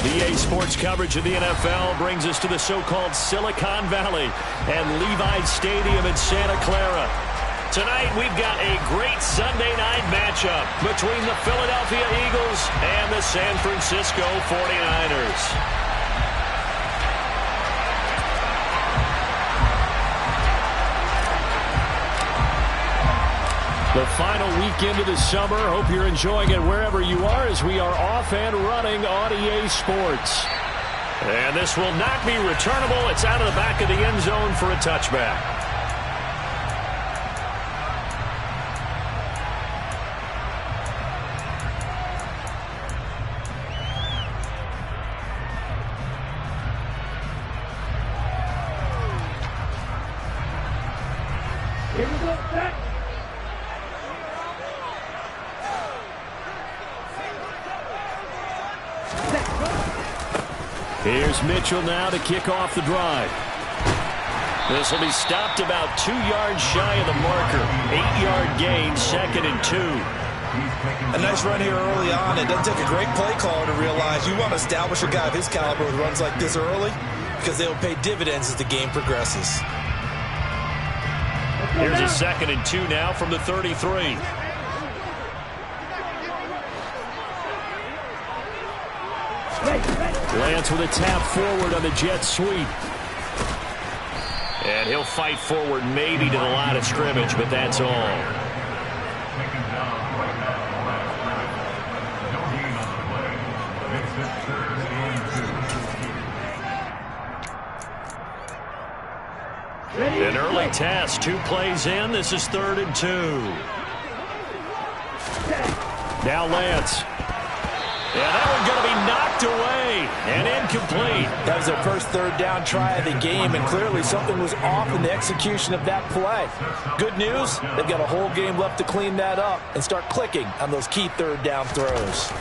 EA Sports coverage of the NFL brings us to the so-called Silicon Valley and Levi's Stadium in Santa Clara. Tonight, we've got a great Sunday night matchup between the Philadelphia Eagles and the San Francisco 49ers. The final weekend of the summer. Hope you're enjoying it wherever you are as we are off and running on EA Sports. And this will not be returnable. It's out of the back of the end zone for a touchback. Here we go, set. Here's Mitchell now to kick off the drive. This will be stopped about 2 yards shy of the marker. 8-yard gain, 2nd and 2. A nice run here early on. It doesn't take a great play caller to realize you want to establish a guy of his caliber with runs like this early because they'll pay dividends as the game progresses. Here's a 2nd and 2 now from the 33. Lance with a tap forward on the jet sweep. And he'll fight forward maybe to the line of scrimmage, but that's all. An early test, 2 plays in. This is 3rd and 2. Now Lance. Yeah, that one's going to be knocked away and incomplete. That was their first 3rd down try of the game, and clearly something was off in the execution of that play. Good news, they've got a whole game left to clean that up and start clicking on those key 3rd down throws.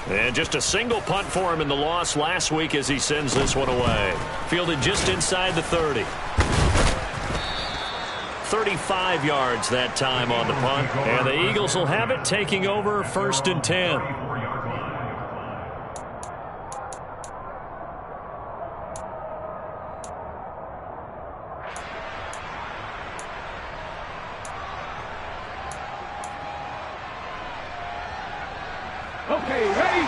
And just a single punt for him in the loss last week as he sends this one away. Fielded just inside the 30. 35 yards that time on the punt. And the Eagles will have it, taking over 1st and 10. Okay, ready?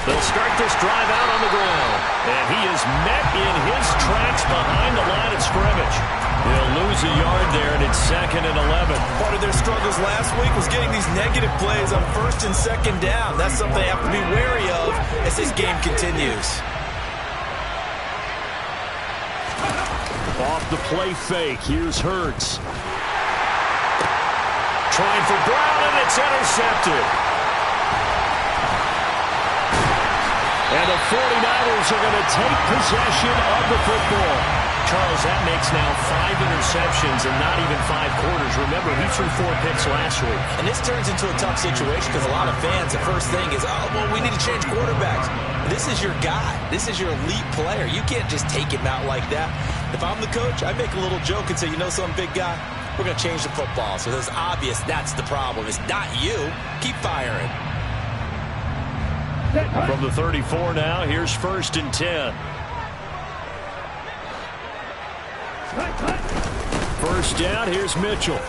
They'll start this drive out on the ground. And he is met in his tracks behind the line of scrimmage. He'll lose a yard there, and it's 2nd and 11. Part of their struggles last week was getting these negative plays on 1st and 2nd down. That's something they have to be wary of as this game continues. Off the play fake, here's Hurts. Trying for Brown, and it's intercepted. And the 49ers are going to take possession of the football. Charles, that makes now 5 interceptions in not even 5 quarters. Remember, he threw 4 picks last week. And this turns into a tough situation because a lot of fans, the first thing is, oh, well, we need to change quarterbacks. This is your guy. This is your elite player. You can't just take him out like that. If I'm the coach, I make a little joke and say, you know something, big guy? We're going to change the football. So it's obvious that's the problem. It's not you. Keep firing. From the 34 now, here's 1st and 10. 1st down, here's Mitchell.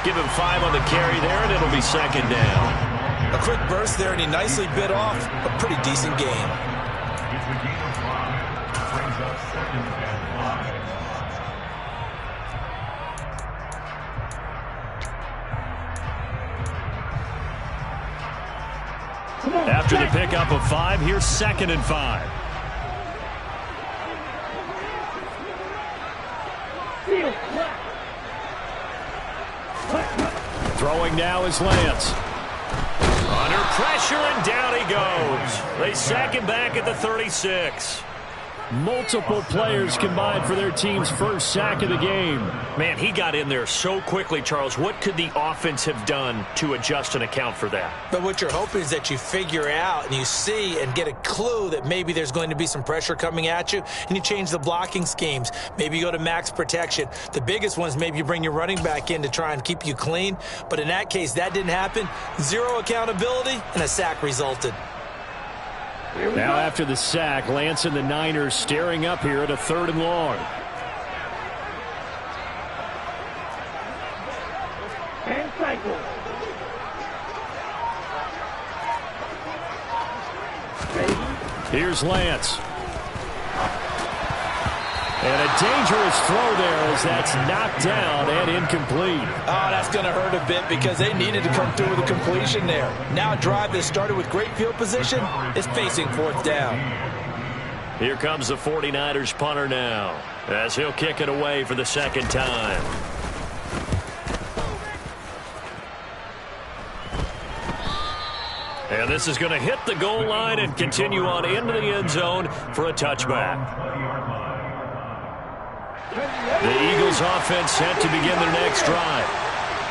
Give him 5 on the carry there, and it'll be 2nd down. A quick burst there, and he nicely bit off a pretty decent game. After the pickup of 5, here's 2nd and 5. Throwing now is Lance. Under pressure, and down he goes. They sack him back at the 36. Multiple players combined for their team's first sack of the game. Man, he got in there so quickly, Charles. What could the offense have done to adjust and account for that? But what you're hoping is that you figure out and you see and get a clue that maybe there's going to be some pressure coming at you, and you change the blocking schemes. Maybe you go to max protection. The biggest one is maybe you bring your running back in to try and keep you clean. But in that case, that didn't happen. Zero accountability, and a sack resulted. Now after the sack, Lance and the Niners staring up here at a 3rd and long. And cycle. Here's Lance. And a dangerous throw there as that's knocked down and incomplete. Oh, that's going to hurt a bit because they needed to come through with a completion there. Now a drive that started with great field position is facing 4th down. Here comes the 49ers punter now as he'll kick it away for the 2nd time. And this is going to hit the goal line and continue on into the end zone for a touchback. The Eagles offense set to begin their next drive.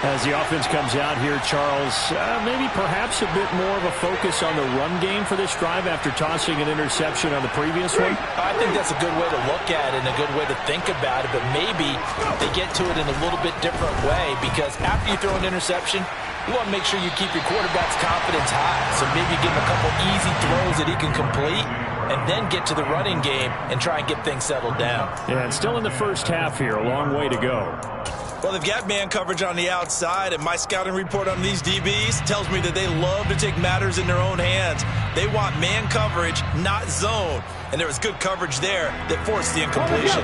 As the offense comes out here, Charles, maybe perhaps a bit more of a focus on the run game for this drive after tossing an interception on the previous one? I think that's a good way to look at it and a good way to think about it, but maybe they get to it in a little bit different way because after you throw an interception, you want to make sure you keep your quarterback's confidence high. So maybe give him a couple easy throws that he can complete and then get to the running game and try and get things settled down. Yeah, and still in the first half here, a long way to go. Well, they've got man coverage on the outside, and my scouting report on these DBs tells me that they love to take matters in their own hands. They want man coverage, not zone. And there was good coverage there that forced the incompletion.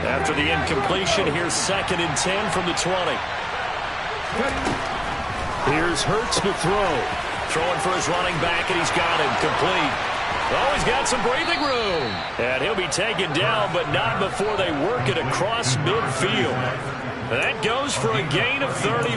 After the incompletion, here's 2nd and 10 from the 20. Here's Hurts to throw. Throwing for his running back, and he's got him complete. Oh, he's got some breathing room. And he'll be taken down, but not before they work it across midfield. That goes for a gain of 31.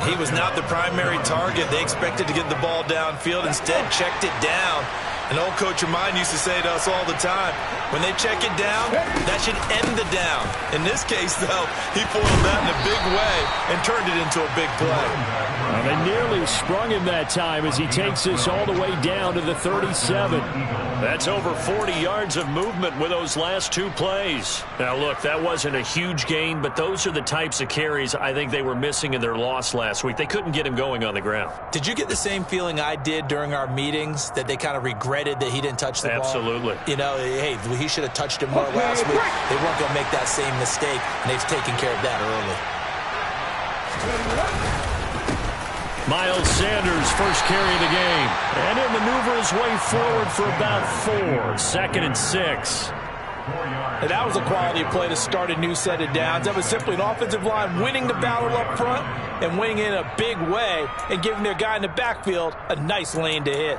He was not the primary target. They expected to get the ball downfield. Instead, checked it down. An old coach of mine used to say to us all the time, when they check it down, that should end the down. In this case, though, he foiled that in a big way and turned it into a big play. Well, they nearly sprung him that time as he takes this all the way down to the 37. That's over 40 yards of movement with those last 2 plays. Now, look, that wasn't a huge gain, but those are the types of carries I think they were missing in their loss last week. They couldn't get him going on the ground. Did you get the same feeling I did during our meetings, that they kind of regretted that he didn't touch the ball? Absolutely. You know, hey, he should have touched it more last week. They weren't going to make that same mistake, and they've taken care of that early. Miles Sanders, first carry of the game. And he'll maneuver his way forward for about 4. 2nd and 6. And that was a quality play to start a new set of downs. That was simply an offensive line winning the battle up front and winning in a big way and giving their guy in the backfield a nice lane to hit.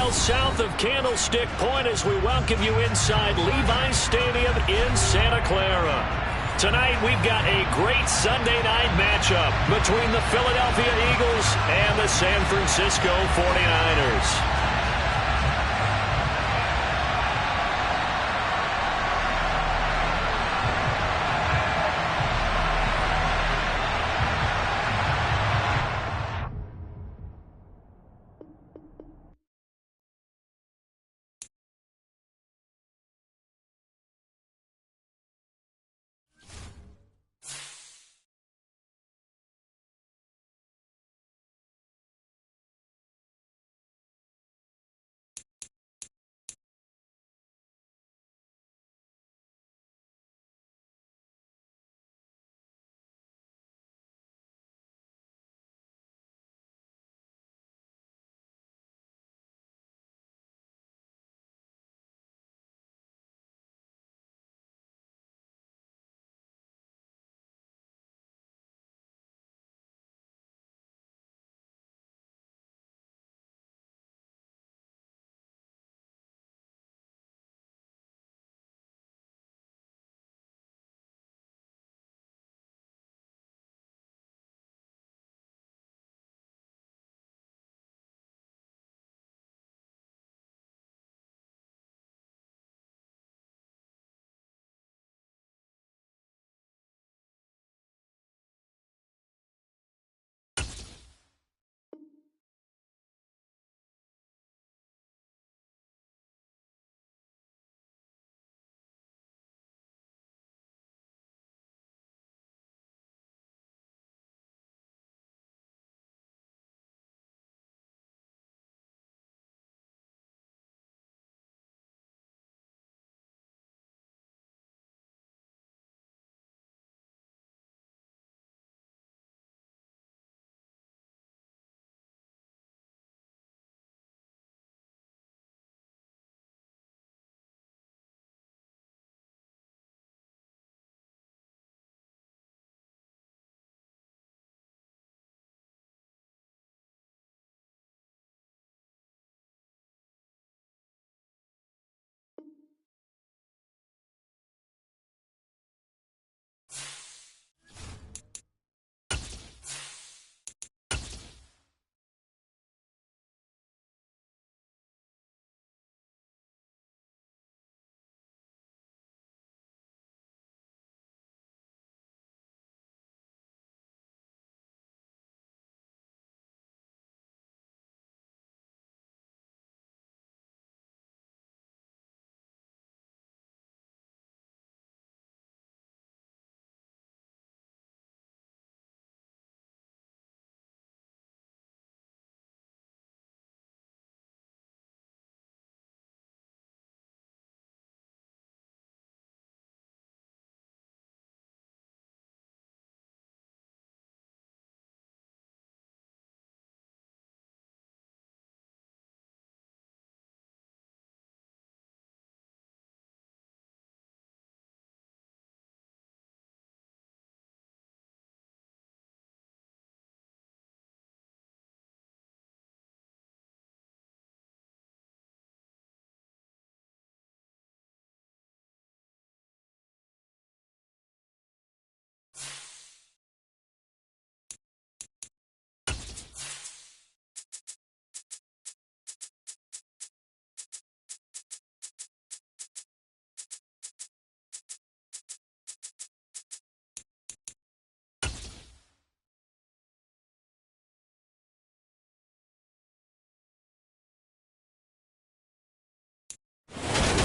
miles south of Candlestick Point as we welcome you inside Levi's Stadium in Santa Clara. Tonight, we've got a great Sunday night matchup between the Philadelphia Eagles and the San Francisco 49ers.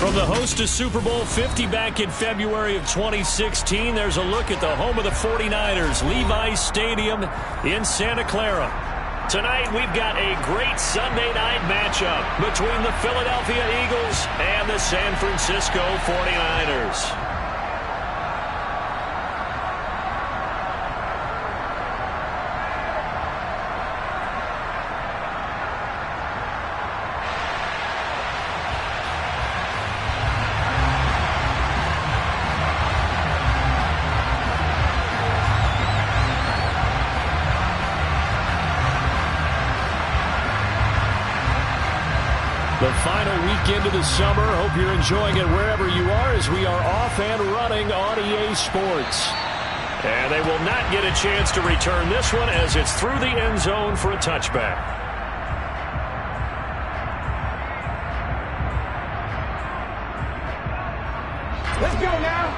From the host to Super Bowl 50 back in February of 2016, there's a look at the home of the 49ers, Levi's Stadium in Santa Clara. Tonight, we've got a great Sunday night matchup between the Philadelphia Eagles and the San Francisco 49ers. The final weekend of the summer. Hope you're enjoying it wherever you are as we are off and running on EA Sports. And they will not get a chance to return this one as it's through the end zone for a touchback. Let's go now.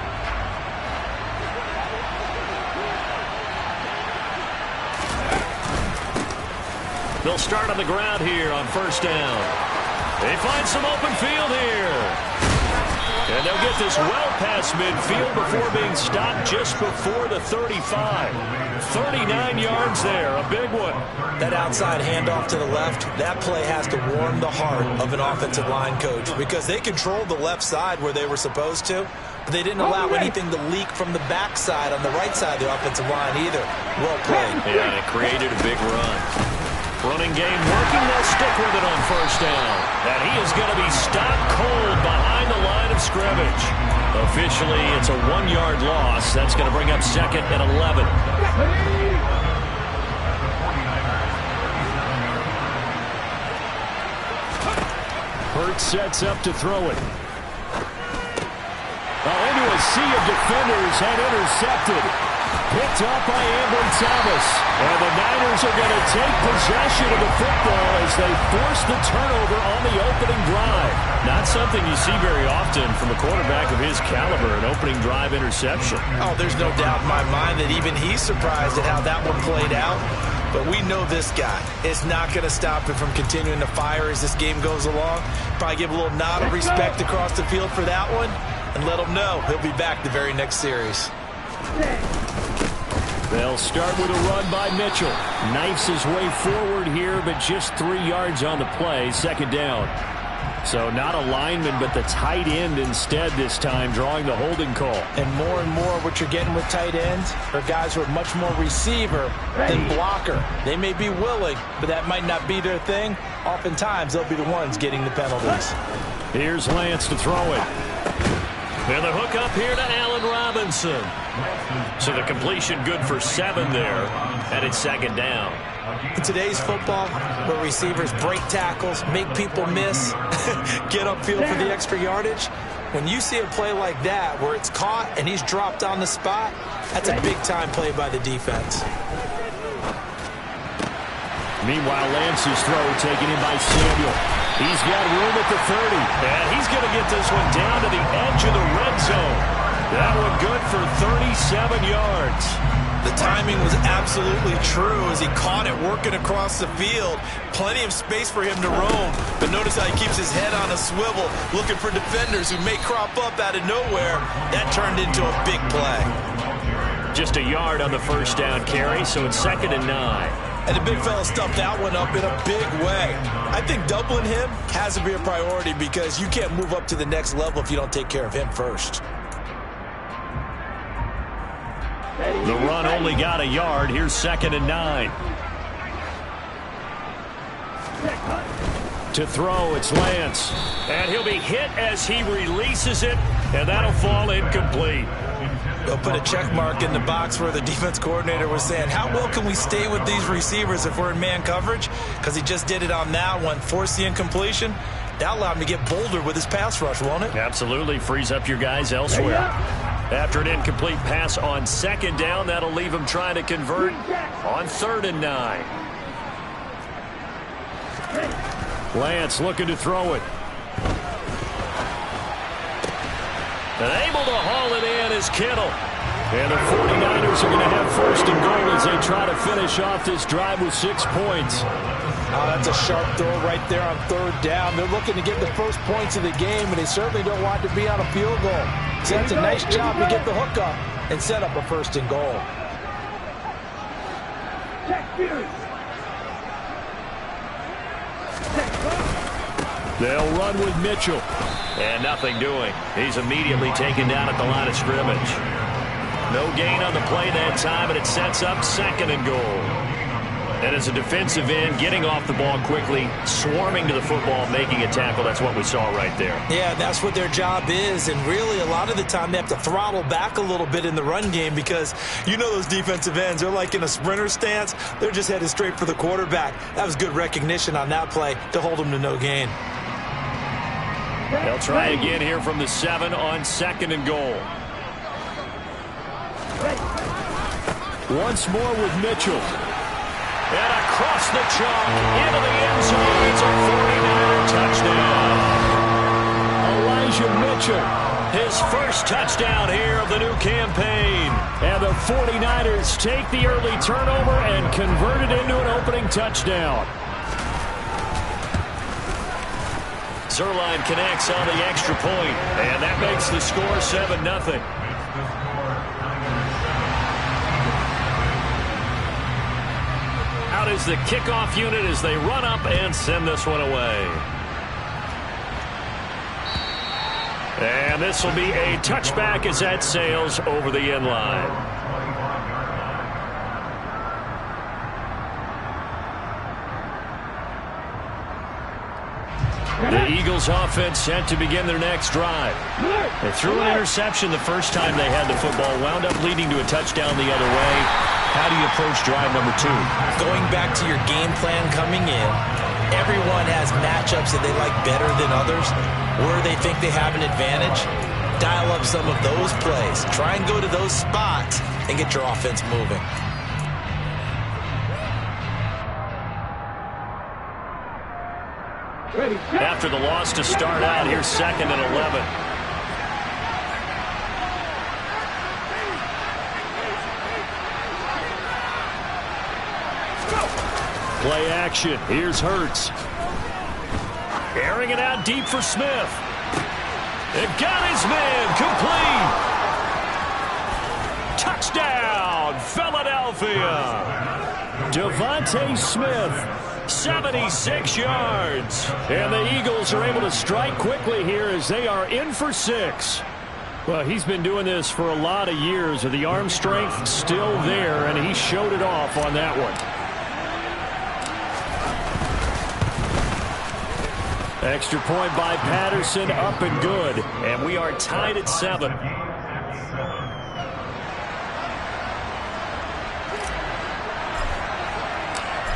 They'll start on the ground here on first down. They find some open field here. And they'll get this well past midfield before being stopped just before the 35. 39 yards there, a big one. That outside handoff to the left, that play has to warm the heart of an offensive line coach because they controlled the left side where they were supposed to, but they didn't allow anything to leak from the backside on the right side of the offensive line either. Well played. Yeah, and it created a big run. Running game working, they'll stick with it on first down. And he is going to be stopped cold behind the line of scrimmage. Officially, it's a 1-yard loss. That's going to bring up second and 11. Hurts sets up to throw it. Into a sea of defenders and intercepted. Picked up by Ambry Thomas. And the Niners are going to take possession of the football as they force the turnover on the opening drive. Not something you see very often from a quarterback of his caliber, an opening drive interception. Oh, there's no doubt in my mind that even he's surprised at how that one played out. But we know this guy is not going to stop him from continuing to fire as this game goes along. Probably give a little nod of respect across the field for that one and let him know he'll be back the very next series. They'll start with a run by Mitchell. Knifes his way forward here, but just 3 yards on the play, second down. So not a lineman, but the tight end instead this time, drawing the holding call. And more what you're getting with tight ends are guys who are much more receiver than blocker. They may be willing, but that might not be their thing. Oftentimes, they'll be the ones getting the penalties. Here's Lance to throw it. And the hook up here to Allen Robinson. So the completion good for 7 there, and it's second down. In today's football, where receivers break tackles, make people miss, get upfield for the extra yardage, when you see a play like that where it's caught and he's dropped on the spot, that's a big-time play by the defense. Meanwhile, Lance's throw taken in by Samuel. He's got room at the 30, and he's going to get this one down to the edge of the red zone. That one good for 37 yards. The timing was absolutely true as he caught it working across the field. Plenty of space for him to roam, but notice how he keeps his head on a swivel, looking for defenders who may crop up out of nowhere. That turned into a big play. Just a yard on the first down carry, so it's second and 9. And the big fella stuffed that one up in a big way. I think doubling him has to be a priority because you can't move up to the next level if you don't take care of him first. The run only got a yard. Here's second and 9. To throw, it's Lance. And he'll be hit as he releases it, and that'll fall incomplete. They'll put a check mark in the box where the defense coordinator was saying, how well can we stay with these receivers if we're in man coverage? Because he just did it on that one, forced the incompletion. That allowed him to get bolder with his pass rush, won't it? Absolutely. Frees up your guys elsewhere. After an incomplete pass on second down, that'll leave him trying to convert on third and 9. Lance looking to throw it. And able to haul it in is Kittle. And the 49ers are going to have first and goal as they try to finish off this drive with 6 points. Oh, that's a sharp throw right there on third down. They're looking to get the first points of the game, and they certainly don't want to be on a field goal. So that's a nice job to get the hook up and set up a first and goal. They'll run with Mitchell. And nothing doing. He's immediately taken down at the line of scrimmage. No gain on the play that time, and it sets up second and goal. And as a defensive end, getting off the ball quickly, swarming to the football, making a tackle, that's what we saw right there. Yeah, that's what their job is, and really a lot of the time they have to throttle back a little bit in the run game because you know those defensive ends, they're like in a sprinter stance. They're just headed straight for the quarterback. That was good recognition on that play to hold them to no gain. They'll try again here from the 7 on 2nd and goal. Once more with Mitchell. And across the chalk into the end zone. It's a 49er touchdown. Elijah Mitchell, his first touchdown here of the new campaign. And the 49ers take the early turnover and convert it into an opening touchdown. Zerline connects on the extra point, and that makes the score 7-0. Out is the kickoff unit as they run up and send this one away. And this will be a touchback as that sails over the end line. The Eagles offense set to begin their next drive. They threw an interception the first time they had the football, wound up leading to a touchdown the other way. How do you approach drive number 2? Going back to your game plan coming in, everyone has matchups that they like better than others, where they think they have an advantage. Dial up some of those plays. Try and go to those spots and get your offense moving. After the loss to start out, here's 2nd and 11. Play action. Here's Hurts. Airing it out deep for Smith. It got his man. Complete. Touchdown, Philadelphia. Devontae Smith. 76 yards. And the Eagles are able to strike quickly here as they are in for 6. Well, he's been doing this for a lot of years. The arm strength still there, and he showed it off on that one. Extra point by Patterson, up and good. And we are tied at 7.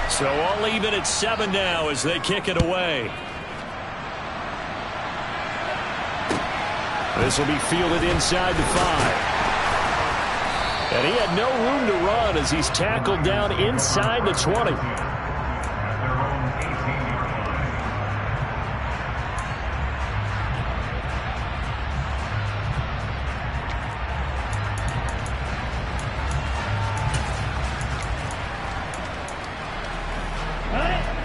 So all even at 7 now as they kick it away. This will be fielded inside the 5. And he had no room to run as he's tackled down inside the 20.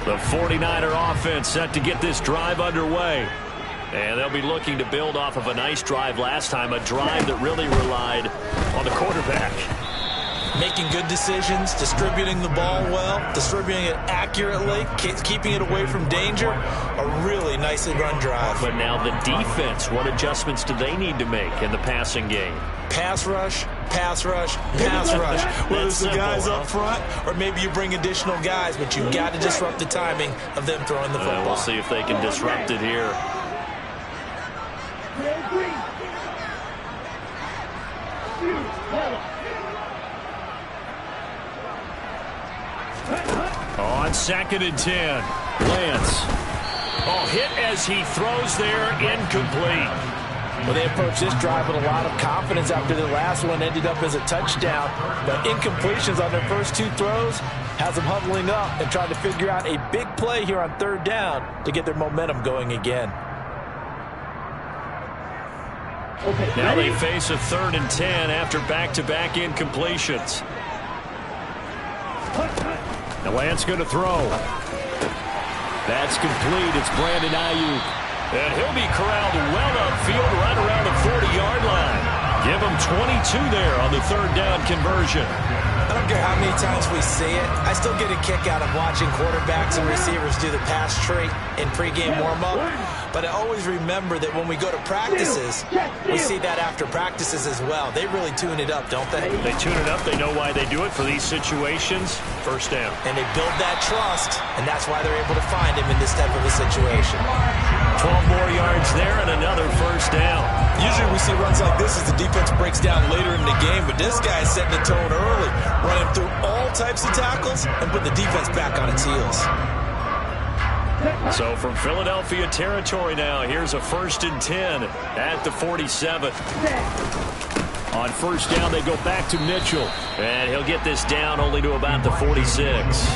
The 49er offense set to get this drive underway. And they'll be looking to build off of a nice drive last time, a drive that really relied on the quarterback. Making good decisions, distributing the ball well, distributing it accurately, keeping it away from danger. A really nicely run drive. But now the defense, what adjustments do they need to make in the passing game? Pass rush, pass rush, pass rush. Whether it's the guys up front or maybe you bring additional guys, but you've got to disrupt the timing of them throwing the football. We'll see if they can disrupt it here. On 2nd and 10, Lance. Oh, hit as he throws there, incomplete. Well, they approached this drive with a lot of confidence after the last one ended up as a touchdown. But incompletions on their first 2 throws has them huddling up and trying to figure out a big play here on 3rd down to get their momentum going again. Now they face a 3rd and 10 after back-to-back incompletions. Now Lance going to throw. That's complete. It's Brandon Ayuk. And he'll be corralled well upfield right around the 40-yard line. Give him 22 there on the 3rd down conversion. I don't care how many times we see it. I still get a kick out of watching quarterbacks and receivers do the pass tree in pregame warm-up. But I always remember that when we go to practices, we see that after practices as well. They really tune it up, don't they? They tune it up. They know why they do it for these situations. 1st down. And they build that trust, and that's why they're able to find him in this type of a situation. 12 more yards there and another 1st down. Usually we see runs like this as the defense breaks down later in the game, but this guy's setting the tone early, running through all types of tackles and putting the defense back on its heels. So from Philadelphia territory now, here's a 1st and 10 at the 47. On first down, they go back to Mitchell. And he'll get this down only to about the 46.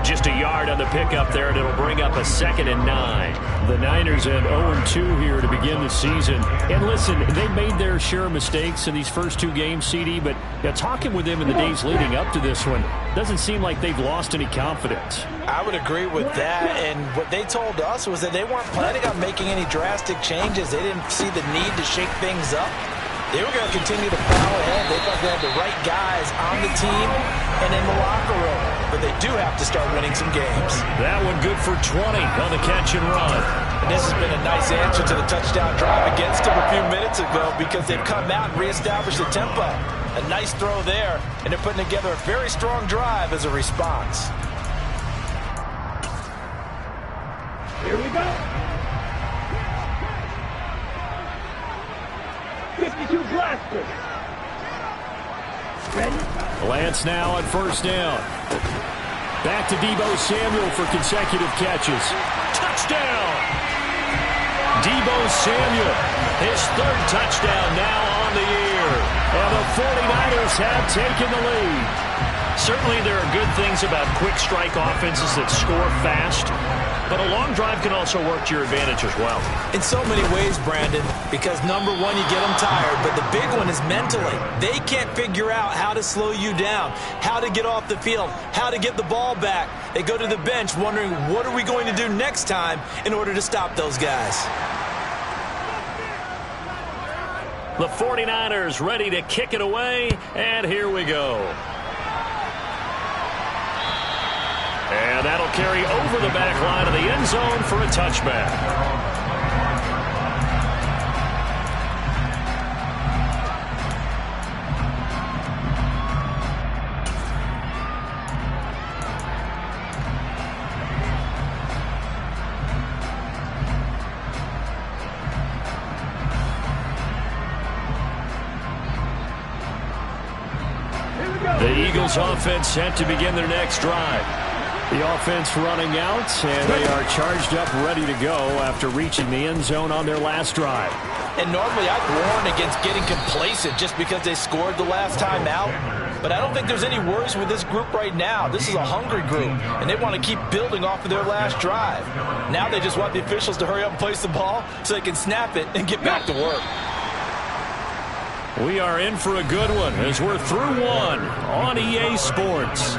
Just a yard on the pickup there, and it'll bring up a 2nd and 9. The Niners have 0-2 here to begin the season. And listen, they made their share of mistakes in these first 2 games, CD, but talking with them in the days leading up to this one, doesn't seem like they've lost any confidence. I would agree with that, and what they told us was that they weren't planning on making any drastic changes. They didn't see the need to shake things up. They were going to continue to plow ahead. They thought they had the right guys on the team and in the locker room. But they do have to start winning some games. That one good for 20 on the catch and run. And this has been a nice answer to the touchdown drive against them a few minutes ago because they've come out and reestablished the tempo. A nice throw there, and they're putting together a very strong drive as a response. Here we go. 52 blasters. Ready? Lance now on first down. Back to Deebo Samuel for consecutive catches. Touchdown! Deebo Samuel, his 3rd touchdown now on the year. And the 49ers have taken the lead. Certainly there are good things about quick strike offenses that score fast. But a long drive can also work to your advantage as well. In so many ways, Brandon, because number one, you get them tired, but the big one is mentally. They can't figure out how to slow you down, how to get off the field, how to get the ball back. They go to the bench wondering, what are we going to do next time in order to stop those guys? The 49ers ready to kick it away, and here we go. And that'll carry over the back line of the end zone for a touchback. The Eagles offense set to begin their next drive. The offense running out, and they are charged up, ready to go after reaching the end zone on their last drive. And normally I'd warn against getting complacent just because they scored the last time out. But I don't think there's any worries with this group right now. This is a hungry group, and they want to keep building off of their last drive. Now they just want the officials to hurry up and place the ball so they can snap it and get back to work. We are in for a good one as we're through one on EA Sports.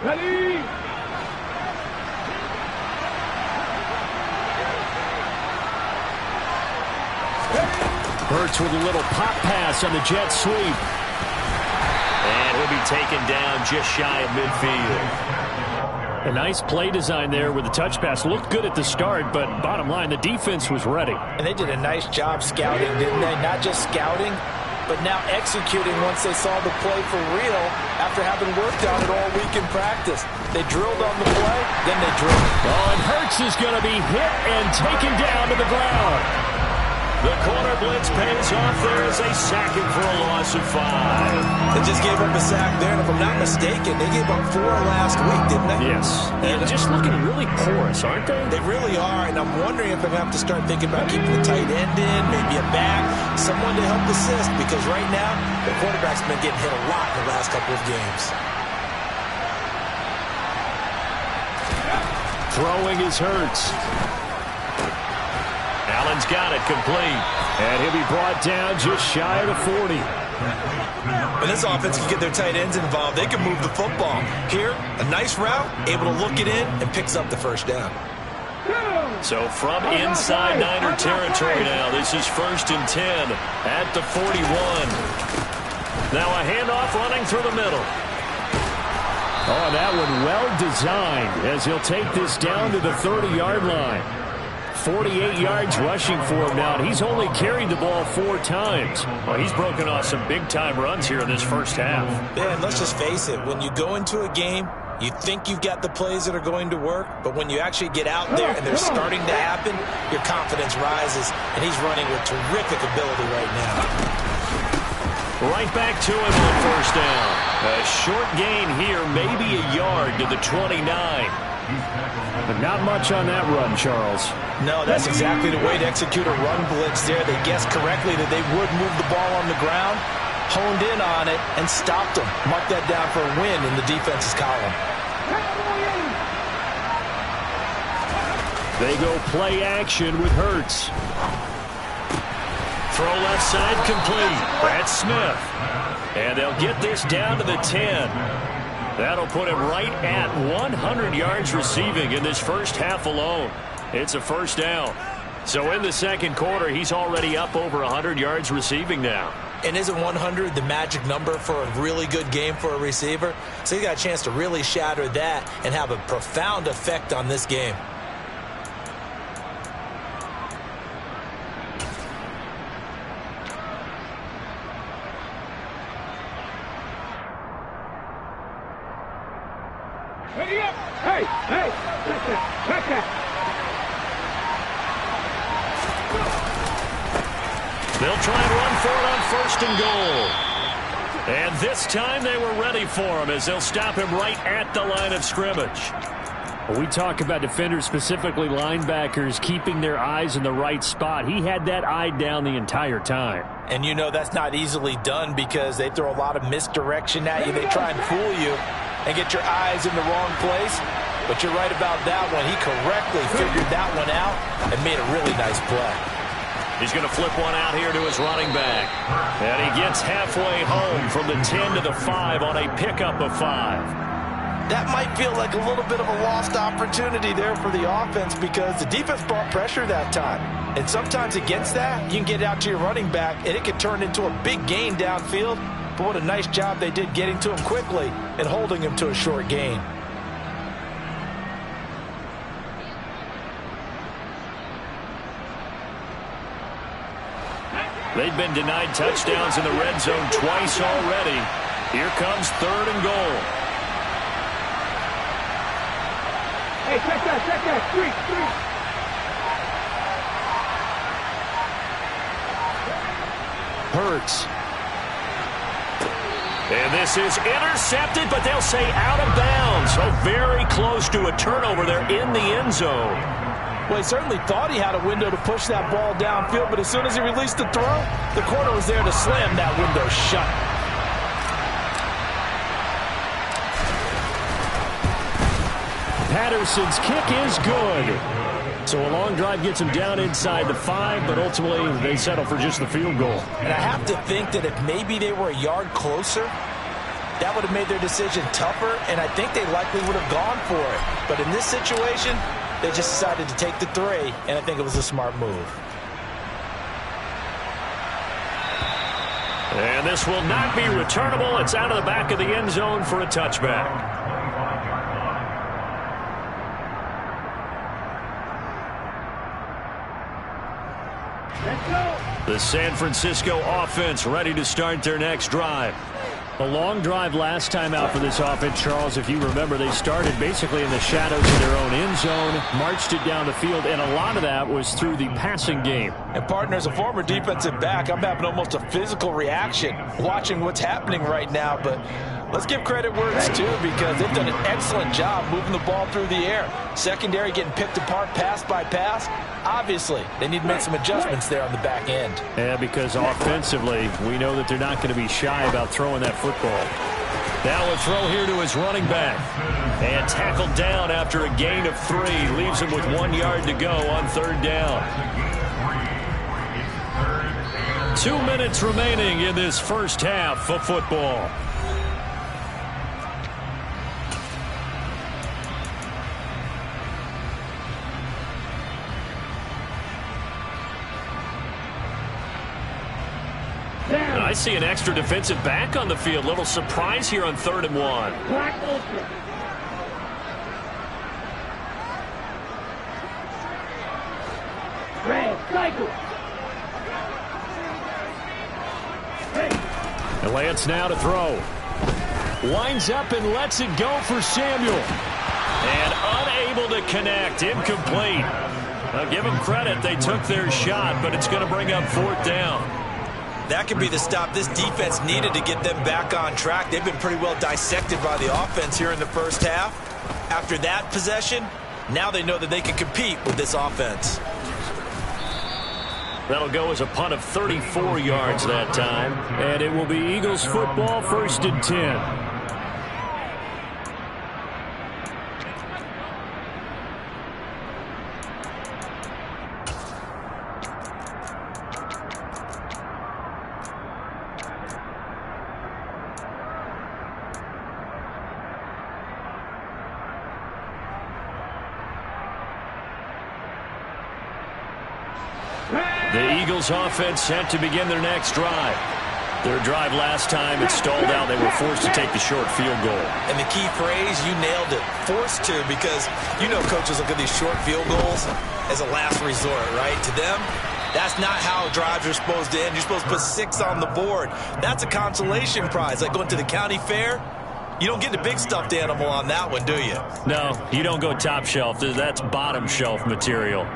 Ready? Hurts with a little pop pass on the jet sweep. And he'll be taken down just shy of midfield. A nice play design there with the touch pass. Looked good at the start, but bottom line, the defense was ready. And they did a nice job scouting, didn't they? Not just scouting, but now executing once they saw the play for real after having worked on it all week in practice. They drilled on the play, then they drilled. Oh, and Hurts is going to be hit and taken down to the ground. The corner blitz pays off there as they sack him for a loss of 5. They just gave up a sack there, and if I'm not mistaken, they gave up 4 last week, didn't they? Yes. And just looking really porous, aren't they? They really are, and I'm wondering if I'm going to have to start thinking about keeping the tight end in, maybe a back, someone to help assist, because right now, the quarterback's been getting hit a lot in the last couple of games. Throwing is Hurts. Allen's got it complete. And he'll be brought down just shy of the 40. When this offense can get their tight ends involved, they can move the football. Here, a nice route, able to look it in, and picks up the first down. So from inside Niner territory now, this is 1st and 10 at the 41. Now a handoff running through the middle. Oh, that one well designed as he'll take this down to the 30-yard line. 48 yards rushing for him now, and he's only carried the ball 4 times. Well, he's broken off some big-time runs here in this first half. Yeah, and let's just face it, when you go into a game You think you've got the plays that are going to work, but when you actually get out there and they're starting to happen, your confidence rises, and he's running with terrific ability right now. Right back to him on first down. A short gain here, maybe a yard to the 29. But not much on that run, Charles. No, that's exactly the way to execute a run blitz there. They guessed correctly that they would move the ball on the ground, honed in on it, and stopped them. Mark that down for a win in the defense's column. They go play action with Hurts. Throw left side complete. That's Smith. And they'll get this down to the 10. That'll put him right at 100 yards receiving in this first half alone. It's a first down. So in the second quarter, he's already up over 100 yards receiving now. And isn't 100 the magic number for a really good game for a receiver? So he got a chance to really shatter that and have a profound effect on this game. Hey, check that. They'll try and run for it on first and goal. And this time they were ready for him as they'll stop him right at the line of scrimmage. We talk about defenders, specifically linebackers, keeping their eyes in the right spot. He had that eye down the entire time. And you know that's not easily done because they throw a lot of misdirection at you. They try and fool you and get your eyes in the wrong place. But you're right about that one. He correctly figured that one out and made a really nice play. He's going to flip one out here to his running back. And he gets halfway home from the 10 to the 5 on a pickup of 5. That might feel like a little bit of a lost opportunity there for the offense because the defense brought pressure that time. And sometimes against that, you can get out to your running back, and it can turn into a big gain downfield. But what a nice job they did getting to him quickly and holding him to a short gain. They've been denied touchdowns in the red zone twice already. Here comes third and goal. Hey, check that. Street. Hurts. And this is intercepted, but they'll say out of bounds. So very close to a turnover there in the end zone. Well, he certainly thought he had a window to push that ball downfield, but as soon as he released the throw, the corner was there to slam that window shut. Patterson's kick is good. So a long drive gets him down inside the 5, but ultimately they settle for just the field goal. And I have to think that if maybe they were a yard closer, that would have made their decision tougher, and I think they likely would have gone for it. But in this situation, they just decided to take the 3, and I think it was a smart move. And this will not be returnable. It's out of the back of the end zone for a touchback. The San Francisco offense ready to start their next drive. A long drive last time out for this offense, Charles. If you remember, they started basically in the shadows of their own end zone, marched it down the field, and a lot of that was through the passing game. And, partner, as a former defensive back, I'm having almost a physical reaction watching what's happening right now. But let's give credit where it's due because they've done an excellent job moving the ball through the air. Secondary getting picked apart pass by pass. Obviously, they need to make some adjustments there on the back end. Yeah, because offensively, we know that they're not going to be shy about throwing that football. Now a throw here to his running back. And tackled down after a gain of 3. Leaves him with 1 yard to go on third down. 2 minutes remaining in this first half of football. I see an extra defensive back on the field. Little surprise here on 3rd and 1. And Lance now to throw. Winds up and lets it go for Samuel. And unable to connect. Incomplete. Now give them credit. They took their shot, but it's going to bring up 4th down. That could be the stop this defense needed to get them back on track. They've been pretty well dissected by the offense here in the first half. After that possession, now they know that they can compete with this offense. That'll go as a punt of 34 yards that time. And it will be Eagles football, 1st and 10. The Eagles offense set to begin their next drive. Their drive last time, it stalled out. They were forced to take the short field goal. And the key phrase, you nailed it, forced to, because you know coaches look at these short field goals as a last resort, right? To them, that's not how drives are supposed to end. You're supposed to put 6 on the board. That's a consolation prize, like going to the county fair. You don't get the big stuffed animal on that one, do you? No, you don't go top shelf. That's bottom shelf material.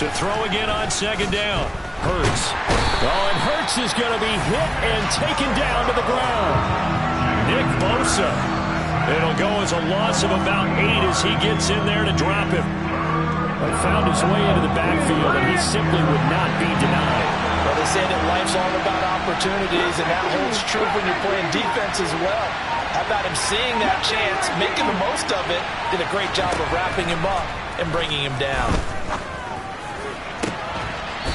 To throw again on 2nd down. Hurts. Oh, and Hurts is going to be hit and taken down to the ground. Nick Bosa. It'll go as a loss of about 8 as he gets in there to drop him. He found his way into the backfield, and he simply would not be denied. Well, they say that life's all about opportunities, and that holds true when you're playing defense as well. How about him seeing that chance, making the most of it, did a great job of wrapping him up and bringing him down.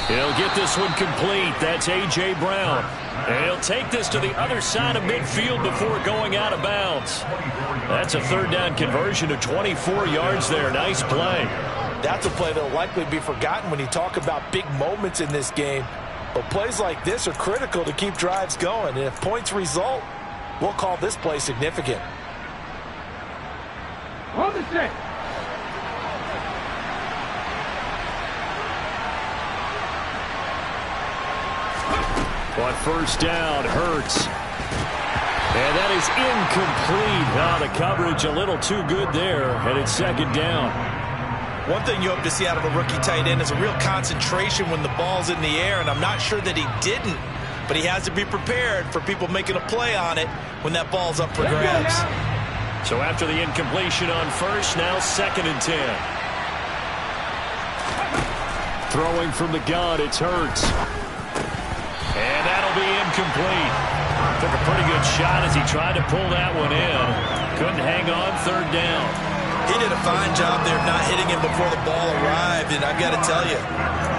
He'll get this one complete. That's A.J. Brown. And he'll take this to the other side of midfield before going out of bounds. That's a 3rd down conversion of 24 yards there. Nice play. That's a play that will likely be forgotten when you talk about big moments in this game. But plays like this are critical to keep drives going. And if points result, we'll call this play significant. On the set. On 1st down, Hurts. And that is incomplete. Now the coverage a little too good there, and it's 2nd down. One thing you hope to see out of a rookie tight end is a real concentration when the ball's in the air, and I'm not sure that he didn't, but he has to be prepared for people making a play on it when that ball's up for grabs. So after the incompletion on 1st, now 2nd and 10. Throwing from the gun, it's Hurts. And that'll be incomplete. Took a pretty good shot as he tried to pull that one in. Couldn't hang on 3rd down. He did a fine job there of not hitting him before the ball arrived, and I've got to tell you,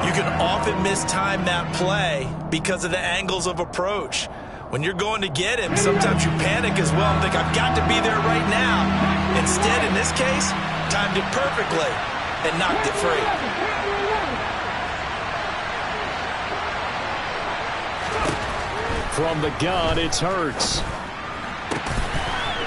you can often mistime that play because of the angles of approach. When you're going to get him, sometimes you panic as well and think, I've got to be there right now. Instead, in this case, timed it perfectly and knocked it free. From the gun, it's Hurts.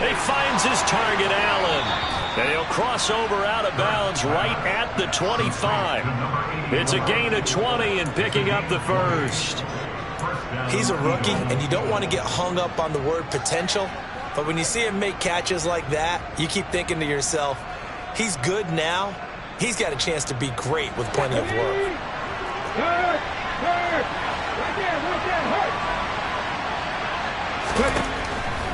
He finds his target, Allen. And he'll cross over out of bounds right at the 25. It's a gain of 20 and picking up the 1st. He's a rookie, and you don't want to get hung up on the word potential. But when you see him make catches like that, you keep thinking to yourself, he's good now. He's got a chance to be great with plenty of work. Hurt! Right there, hurt!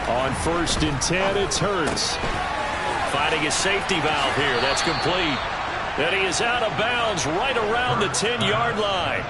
On 1st and 10, it's Hurts. Finding his safety valve here. That's complete. And he is out of bounds right around the 10-yard line.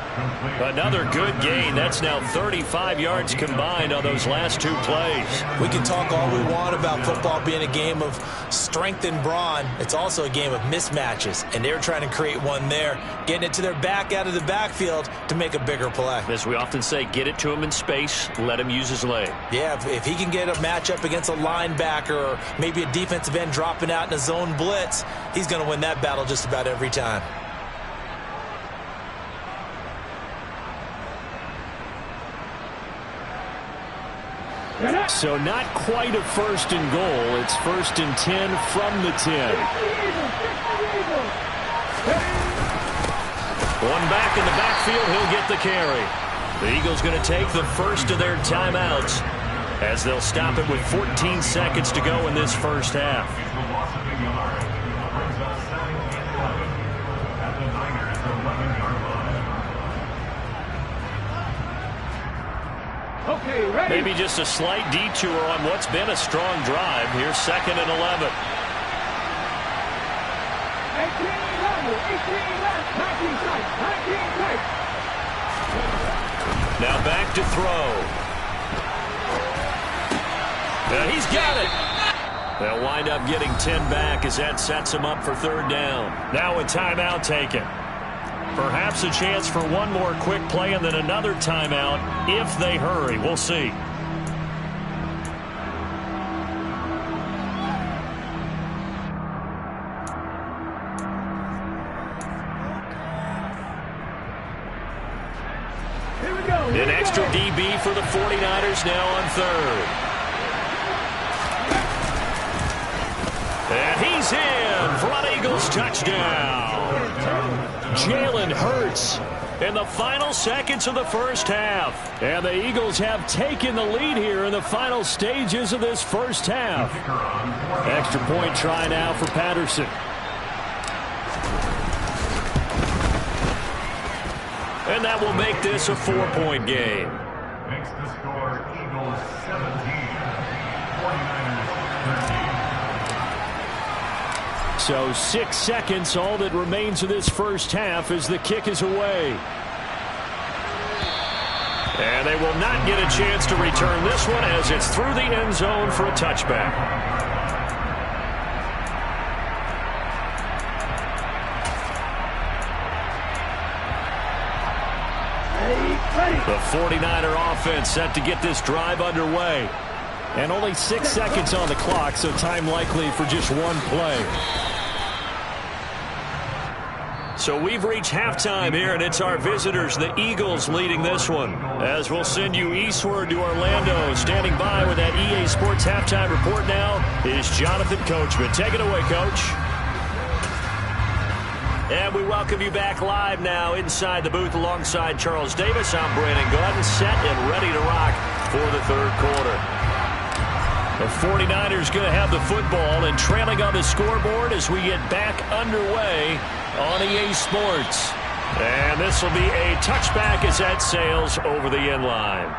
Another good gain. That's now 35 yards combined on those last 2 plays. We can talk all we want about football being a game of strength and brawn. It's also a game of mismatches, and they're trying to create one there, getting it to their back out of the backfield to make a bigger play. As we often say, get it to him in space, let him use his leg. Yeah, if he can get a matchup against a linebacker or maybe a defensive end dropping out in a zone blitz, he's going to win that battle just about every time. So not quite a first and goal. It's first and 10 from the 10. One back in the backfield, he'll get the carry. The Eagles going to take the first of their timeouts as they'll stop it with 14 seconds to go in this first half. Okay, ready? Maybe just a slight detour on what's been a strong drive. Here's 2nd and 11. 18 left, 19 tight, 19 tight. Now back to throw. Now he's got it. They'll wind up getting 10 back as that sets them up for 3rd down. Now a timeout taken. Perhaps a chance for one more quick play and then another timeout if they hurry. We'll see. Here we go. An extra DB for the 49ers now on 3rd. And he's in for an Eagles touchdown. Jalen Hurts in the final seconds of the first half. And the Eagles have taken the lead here in the final stages of this first half. Extra point try now for Patterson. And that will make this a 4-point game. Makes the score Eagles 17, 49ers 13. So 6 seconds, all that remains of this first half as the kick is away. And they will not get a chance to return this one as it's through the end zone for a touchback. The 49er offense set to get this drive underway. And only 6 seconds on the clock, so time likely for just one play. So we've reached halftime here, and it's our visitors, the Eagles, leading this one. As we'll send you eastward to Orlando. Standing by with that EA Sports halftime report now is Jonathan Coachman. Take it away, Coach. And we welcome you back live now inside the booth alongside Charles Davis. I'm Brandon Gordon, set and ready to rock for the 3rd quarter. The 49ers going to have the football and trailing on the scoreboard as we get back underway on EA Sports. And this will be a touchback as that sails over the end line.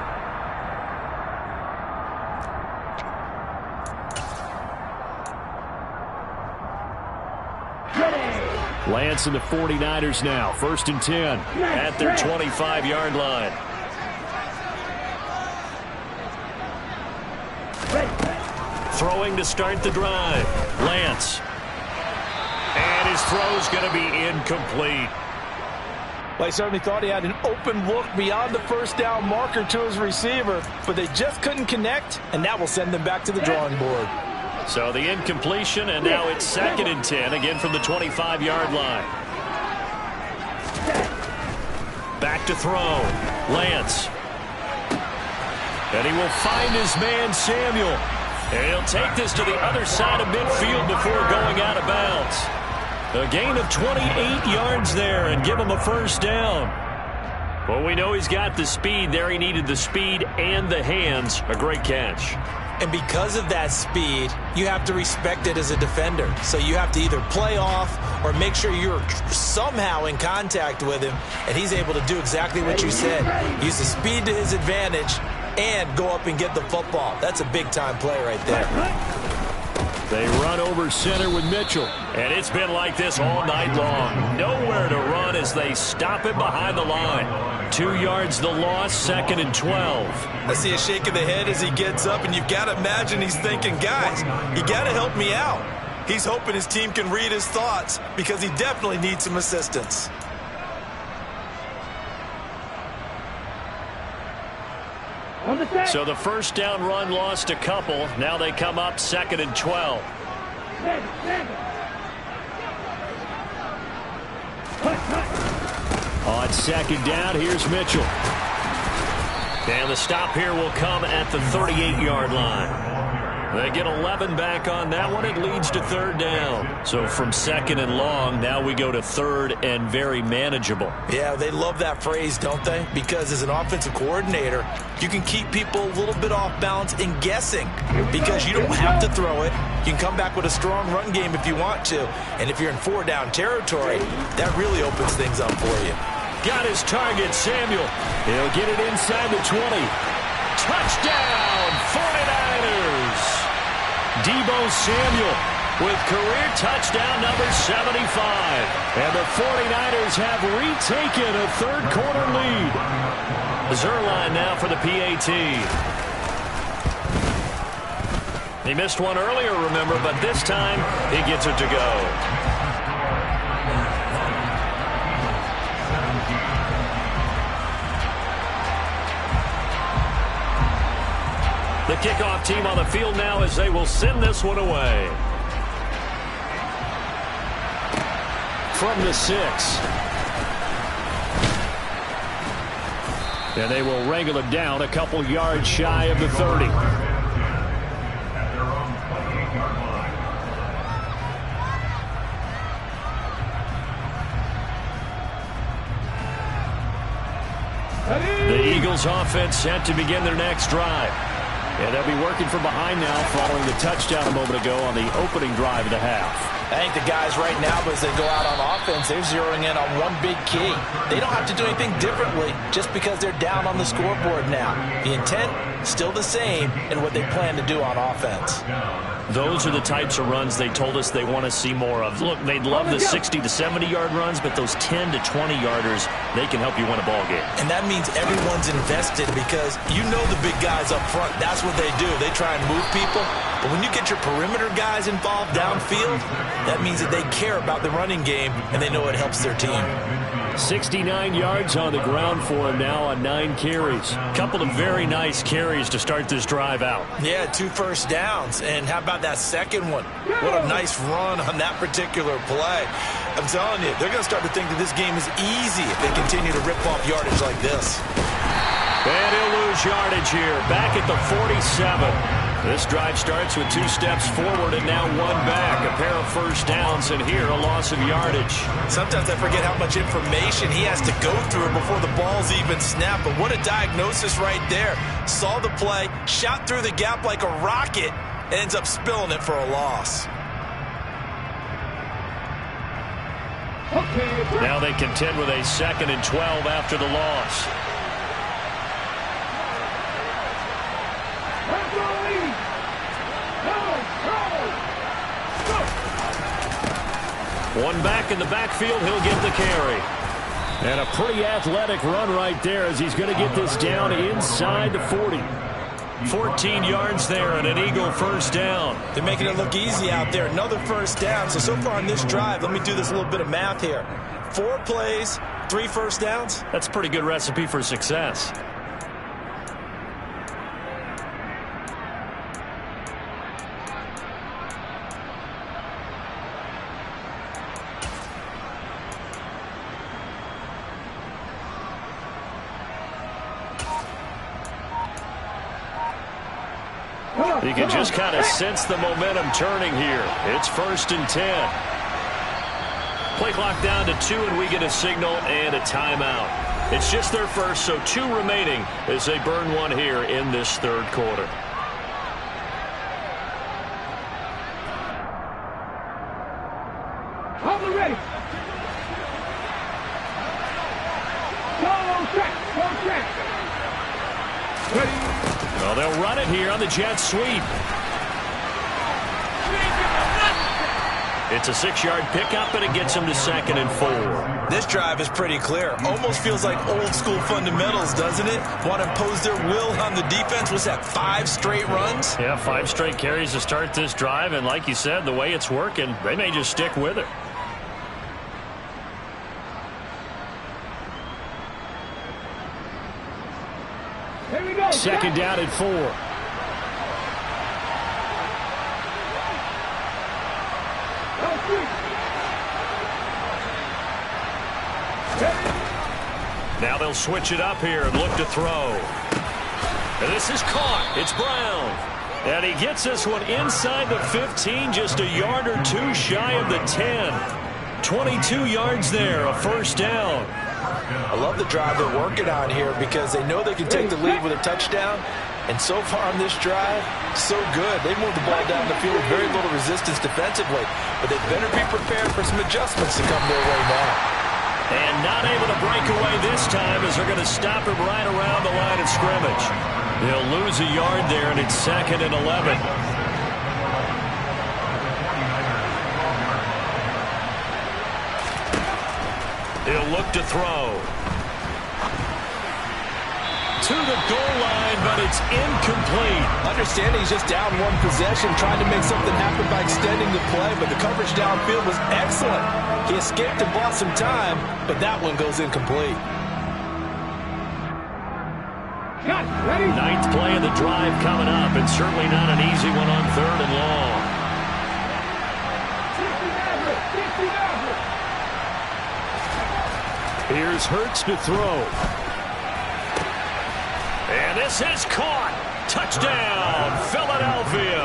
Lance and the 49ers now. 1st and 10 at their 25-yard line. Throwing to start the drive. Lance. And his throw's going to be incomplete. Well, he certainly thought he had an open look beyond the first down marker to his receiver, but they just couldn't connect, and that will send them back to the drawing board. So the incompletion, and now it's 2nd and 10, again from the 25-yard line. Back to throw. Lance. And he will find his man, Samuel. And he'll take this to the other side of midfield before going out of bounds. A gain of 28 yards there and give him a first down. Well, we know he's got the speed there. He needed the speed and the hands. A great catch. And because of that speed, you have to respect it as a defender. So you have to either play off or make sure you're somehow in contact with him. And he's able to do exactly what you said. Use the speed to his advantage and go up and get the football. That's a big-time play right there. They run over center with Mitchell. And it's been like this all night long. Nowhere to run as they stop him behind the line. 2 yards the loss, 2nd and 12. I see a shake of the head as he gets up, and you've got to imagine he's thinking, guys, you got to help me out. He's hoping his team can read his thoughts because he definitely needs some assistance. So the first down run lost a couple. Now they come up 2nd and 12. On 2nd down, here's Mitchell. And the stop here will come at the 38-yard line. They get 11 back on that one. It leads to third down. So from second and long, now we go to third and very manageable. Yeah, they love that phrase, don't they? Because as an offensive coordinator, you can keep people a little bit off balance and guessing because you don't have to throw it. You can come back with a strong run game if you want to. And if you're in four-down territory, that really opens things up for you. Got his target, Samuel. He'll get it inside the 20. Touchdown, 49ers. Deebo Samuel with career touchdown number 75. And the 49ers have retaken a third-quarter lead. Zerline now for the PAT. He missed one earlier, remember, but this time he gets it to go. The kickoff team on the field now as they will send this one away. From the 6. And they will wrangle it down a couple yards shy of the 30. At their own 28-yard line. The Eagles offense set to begin their next drive. And they'll be working from behind now following the touchdown a moment ago on the opening drive of the half. I think the guys right now, as they go out on offense, they're zeroing in on one big key. They don't have to do anything differently just because they're down on the scoreboard now. The intent, still the same in what they plan to do on offense. Those are the types of runs they told us they want to see more of. Look, they'd love the 60 to 70-yard runs, but those 10 to 20-yarders, they can help you win a ball game. And that means everyone's invested because you know the big guys up front, that's what they do. They try and move people. But when you get your perimeter guys involved downfield, that means that they care about the running game and they know it helps their team. 69 yards on the ground for him now on 9 carries. Couple of very nice carries to start this drive out. Yeah, 2 first downs. And how about that second one? What a nice run on that particular play. I'm telling you, they're going to start to think that this game is easy if they continue to rip off yardage like this. And he'll lose yardage here, back at the 47. This drive starts with 2 steps forward and now 1 back. A pair of first downs, and here a loss of yardage. Sometimes I forget how much information he has to go through before the ball's even snapped. But what a diagnosis right there. Saw the play, shot through the gap like a rocket, and ends up spilling it for a loss. Now they contend with a 2nd and 12 after the loss. One back in the backfield, he'll get the carry. And a pretty athletic run right there as he's going to get this down inside the 40. 14 yards there and an Eagle first down. They're making it look easy out there. Another first down. So far on this drive, let me do this little bit of math here. 4 plays, 3 first downs. That's a pretty good recipe for success. You can just kind of sense the momentum turning here. It's 1st and 10. Play clock down to 2, and we get a signal and a timeout. It's just their first, so 2 remaining as they burn one here in this third quarter. Hold ready. Go on track. Ready. Well, they'll run it here on the jet sweep. It's a 6-yard pickup, and it gets them to 2nd and 4. This drive is pretty clear. Almost feels like old school fundamentals, doesn't it? Want to impose their will on the defense. Was that 5 straight runs? Yeah, 5 straight carries to start this drive, and like you said, the way it's working, they may just stick with it. Here we go. 2nd down and 4. Now they'll switch it up here and look to throw. And this is caught. It's Brown. And he gets this one inside the 15, just a yard or two shy of the 10. 22 yards there, a first down. I love the drive they're working on here because they know they can take the lead with a touchdown. And so far on this drive, so good. They moved the ball down the field with very little resistance defensively. But they better be prepared for some adjustments to come their way now. And not able to break away this time as they're going to stop him right around the line of scrimmage. They'll lose a yard there, and it's 2nd and 11. He'll look to throw. To the goal line, but it's incomplete. Understanding he's just down one possession, trying to make something happen by extending the play, but the coverage downfield was excellent. He escaped and bought some time, but that one goes incomplete. Ninth play of the drive coming up, and certainly not an easy one on 3rd and long. Here's Hurts to throw. And this is caught. Touchdown, Philadelphia.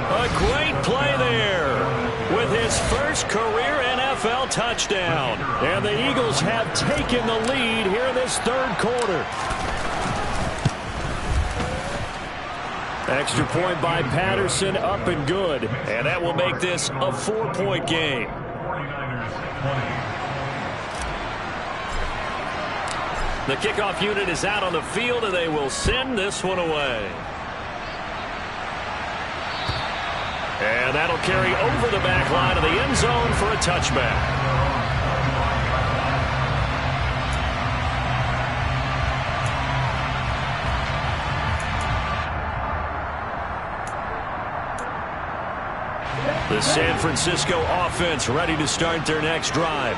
A great play there with his first career NFL touchdown. And the Eagles have taken the lead here in this 3rd quarter. Extra point by Patterson, up and good. And that will make this a 4-point game. 49ers 20. The kickoff unit is out on the field, and they will send this one away. And that'll carry over the back line of the end zone for a touchback. The San Francisco offense ready to start their next drive.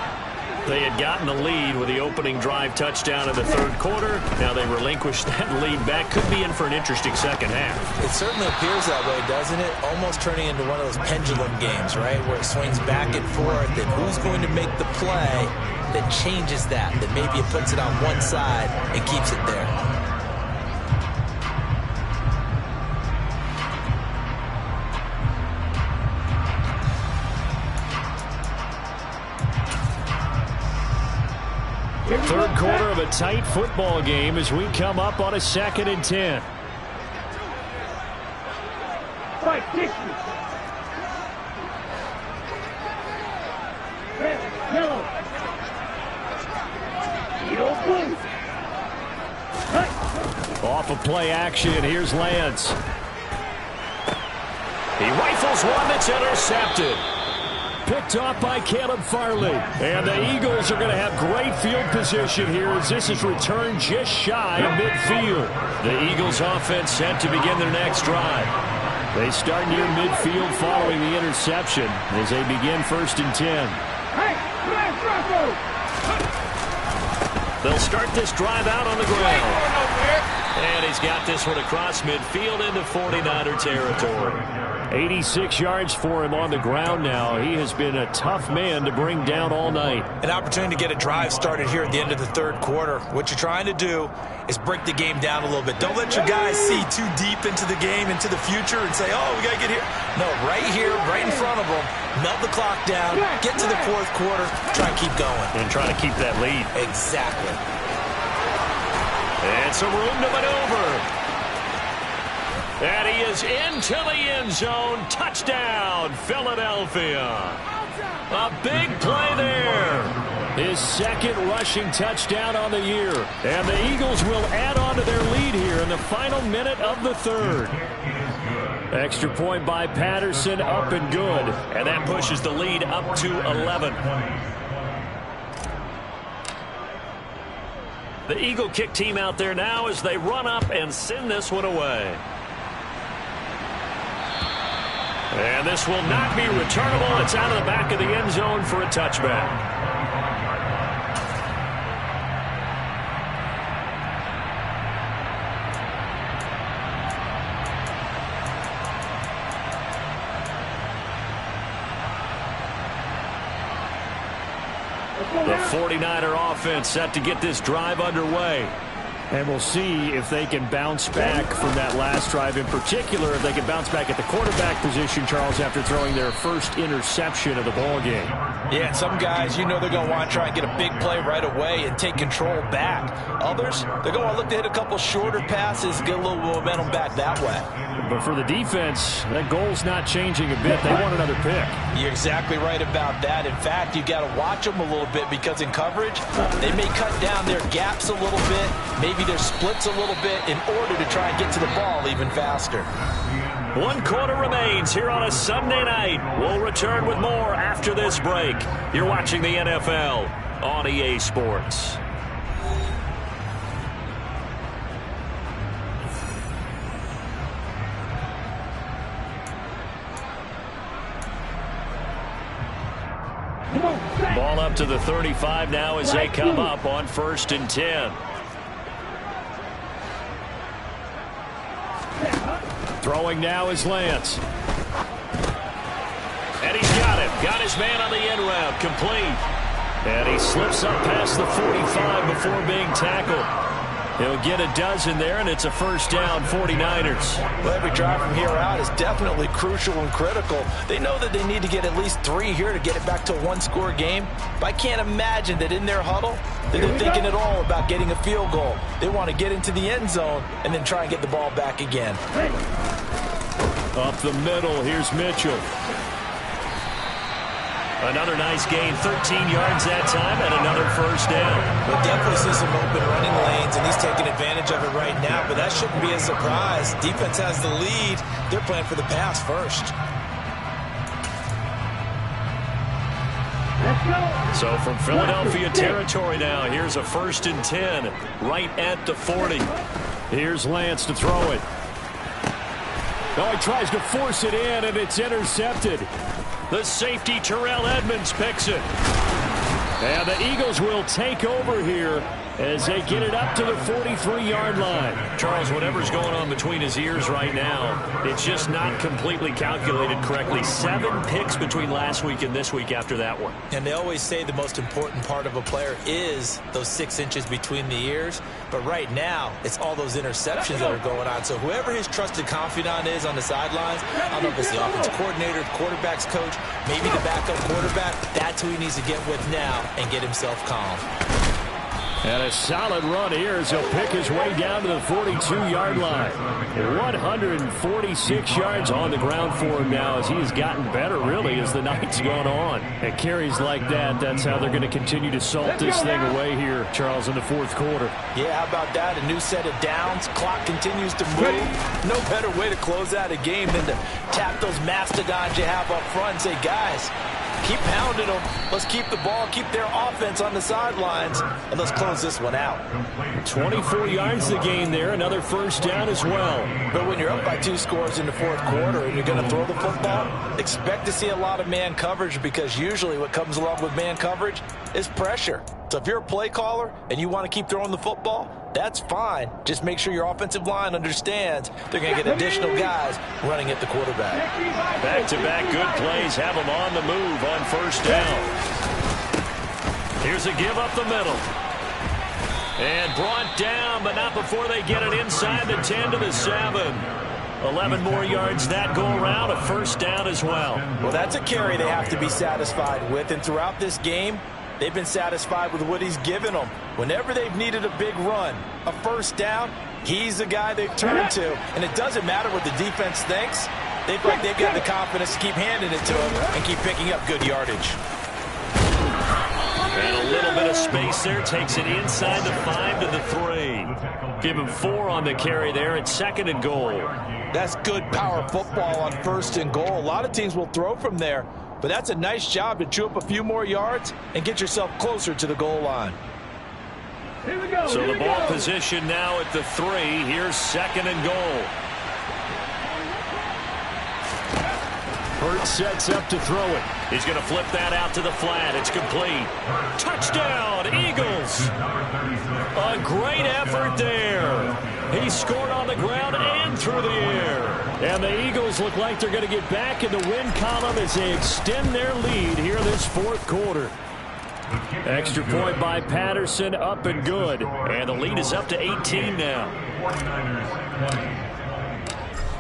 They had gotten the lead with the opening drive touchdown in the 3rd quarter. Now they relinquished that lead back. Could be in for an interesting second half. It certainly appears that way, doesn't it? Almost turning into one of those pendulum games, right? Where it swings back and forth, and who's going to make the play that changes that maybe it puts it on one side and keeps it there. Third quarter of a tight football game as we come up on a 2nd and 10. Fight, Off of play action, here's Lance. He rifles one that's intercepted. Picked off by Caleb Farley. And the Eagles are going to have great field position here as this is returned just shy of midfield. The Eagles offense set to begin their next drive. They start near midfield following the interception as they begin 1st and 10. They'll start this drive out on the ground. And he's got this one across midfield into 49er territory. 86 yards for him on the ground now. He has been a tough man to bring down all night. An opportunity to get a drive started here at the end of the 3rd quarter. What you're trying to do is break the game down a little bit. Don't let your guys see too deep into the game, into the future, and say, oh, we got to get here. No, right here, right in front of them, melt the clock down, get to the 4th quarter, try and keep going. And try to keep that lead. Exactly. And some room to maneuver. And he is into the end zone. Touchdown, Philadelphia. A big play there. His 2nd rushing touchdown on the year. And the Eagles will add on to their lead here in the final minute of the 3rd. Extra point by Patterson, up and good. And that pushes the lead up to 11. The Eagle kick team out there now as they run up and send this one away. And this will not be returnable. It's out of the back of the end zone for a touchback. The 49er offense set to get this drive underway. And we'll see if they can bounce back from that last drive, in particular, if they can bounce back at the quarterback position, Charles, after throwing their first interception of the ballgame. Yeah, and some guys, you know they're going to want to try and get a big play right away and take control back. Others, they're going to look to hit a couple shorter passes, get a little momentum back that way. But for the defense, that goal's not changing a bit. They want another pick. You're exactly right about that. In fact, you got to watch them a little bit because in coverage, they may cut down their gaps a little bit, maybe their splits a little bit in order to try and get to the ball even faster. 1 quarter remains here on a Sunday night. We'll return with more after this break. You're watching the NFL on EA Sports. Ball up to the 35 now as they come up on 1st and 10. Throwing now is Lance. And he's got him. Got his man on the end route. Complete. And he slips up past the 45 before being tackled. He'll get a dozen there, and it's a 1st down, 49ers. Well, every drive from here out is definitely crucial and critical. They know that they need to get at least 3 here to get it back to a 1-score game. But I can't imagine that in their huddle that they're thinking at all about getting a field goal. They want to get into the end zone and then try and get the ball back again. Up the middle, here's Mitchell. Another nice gain, 13 yards that time, and another 1st down. We'll definitely see some open running lanes, and he's taking advantage of it right now, but that shouldn't be a surprise. Defense has the lead. They're playing for the pass first. So from Philadelphia territory now, here's a 1st and 10, right at the 40. Here's Lance to throw it. Oh, he tries to force it in, and it's intercepted. The safety, Terrell Edmonds, picks it. And the Eagles will take over here as they get it up to the 43-yard line. Charles, whatever's going on between his ears right now, it's just not completely calculated correctly. 7 picks between last week and this week after that one. And they always say the most important part of a player is those 6 inches between the ears. But right now, it's all those interceptions that are going on. So whoever his trusted confidant is on the sidelines, I don't know if it's the offensive coordinator, the quarterback's coach, maybe the backup quarterback, that's who he needs to get with now and get himself calm. And a solid run here as he'll pick his way down to the 42-yard line. 146 yards on the ground for him now as he has gotten better, really, as the night's gone on. And carries like that, that's how they're going to continue to salt this thing away here, Charles, in the 4th quarter. Yeah, how about that? A new set of downs. Clock continues to move. No better way to close out a game than to tap those mastodons you have up front and say, guys, keep pounding them. Let's keep the ball, keep their offense on the sidelines, and let's close this one out. 24 yards the gain there, another 1st down as well. But when you're up by 2 scores in the 4th quarter and you're going to throw the football, expect to see a lot of man coverage because usually what comes along with man coverage is pressure. So if you're a play caller and you want to keep throwing the football, that's fine. Just make sure your offensive line understands they're going to get additional guys running at the quarterback. Back-to-back good plays have them on the move on 1st down. Here's a give up the middle. And brought down, but not before they get it inside the 10 to the 7. 11 more yards that go around, a 1st down as well. Well, that's a carry they have to be satisfied with, and throughout this game, they've been satisfied with what he's given them. Whenever they've needed a big run, a 1st down, he's the guy they've turned to. And it doesn't matter what the defense thinks. They feel like they've got the confidence to keep handing it to him and keep picking up good yardage. And a little bit of space there. Takes it inside the 5 to the 3. Give him 4 on the carry there at 2nd and goal. That's good power football on 1st and goal. A lot of teams will throw from there. But that's a nice job to chew up a few more yards and get yourself closer to the goal line. Here we go. So the ball position now at the 3. Here's 2nd and goal. Hurts sets up to throw it. He's going to flip that out to the flat. It's complete. Touchdown, Eagles. A great effort there. He scored on the ground and through the air. And the Eagles look like they're going to get back in the win column as they extend their lead here this 4th quarter. Extra point by Patterson, up and good. And the lead is up to 18 now. 49ers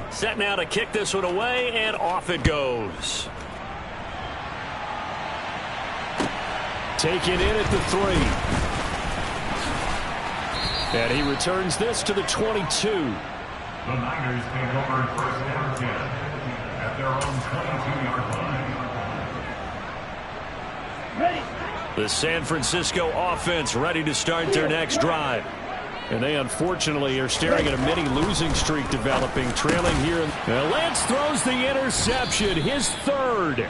20. Set now to kick this one away, and off it goes. Taken in at the 3. And he returns this to the 22. The Niners take over first down 10 at their own 22-yard line. The San Francisco offense ready to start their next drive. And they unfortunately are staring at a mini losing streak developing, trailing here. Now Lance throws the interception, his third.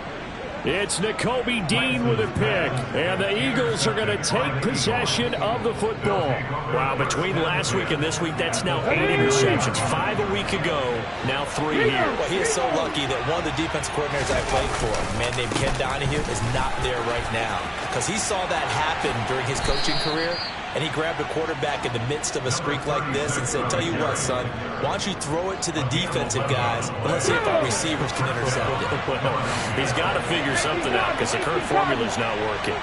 It's Nakobe Dean with a pick, and the Eagles are going to take possession of the football. Wow, between last week and this week, that's now 8 interceptions. 5 a week ago, now 3 here. Well, he is so lucky that one of the defense coordinators I played for, a man named Ken Donahue, is not there right now, because he saw that happen during his coaching career, and he grabbed a quarterback in the midst of a streak like this and said, tell you what, son, why don't you throw it to the defensive guys, and let's see if our receivers can intercept it. Well, he's got to figure something out because the current formula is not working.